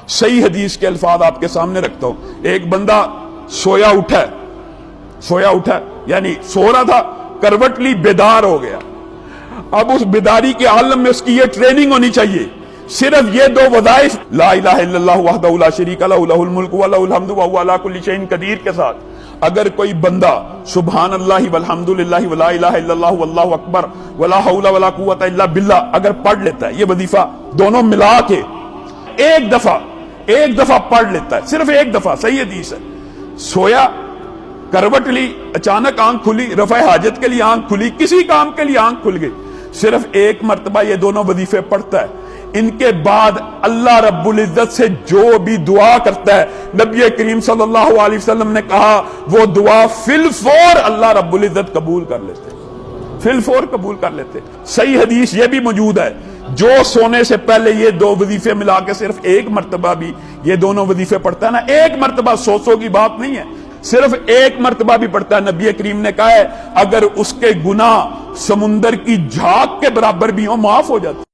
صحیح حدیث کے الفاظ آپ کے سامنے رکھتا ہوں. ایک بندہ سویا اٹھا یعنی سو رہا تھا, کروٹ لی بیدار ہو گیا. اب اس بیداری کے عالم میں اس کی یہ ٹریننگ ہونی چاہیے, صرف یہ دو وظائف لا الہ الا اللہ وحدہ لا شریک لہ لہ الملک و لہ الحمد وہو علی کل شیء قدیر کے ساتھ اگر کوئی بندہ سبحان اللہ والحمد للہ ولا الہ الا اللہ واللہ اکبر ولا حول ولا قوۃ الا باللہ اگر پڑھ لیتا ہے, یہ وظیفہ دونوں ملا کے ایک دفعہ پڑھ لیتا ہے, صرف ایک دفعہ, صحیح حدیث ہے, سویا, کروٹ لی, اچانک آنکھ کھلی, رفع حاجت کے لیے آنکھ کھلی, کسی کام کے لیے آنکھ کھل گئی, صرف ایک مرتبہ یہ دونوں وظیفے پڑھتا ہے. ان کے بعد اللہ رب العزت سے جو بھی دعا کرتا ہے, نبی کریم صلی اللہ علیہ وسلم نے کہا وہ دعا فی الفور اللہ رب العزت قبول کر لیتے, فی الفور قبول کر لیتے. صحیح حدیث یہ بھی موجود ہے, جو سونے سے پہلے یہ دو وظیفے ملا کے صرف ایک مرتبہ بھی یہ دونوں وظیفے پڑھتا ہے نا, ایک مرتبہ سو کی بات نہیں ہے, صرف ایک مرتبہ بھی پڑھتا ہے, نبی کریم نے کہا ہے اگر اس کے گناہ سمندر کی جھاگ کے برابر بھی ہوں معاف ہو جاتے.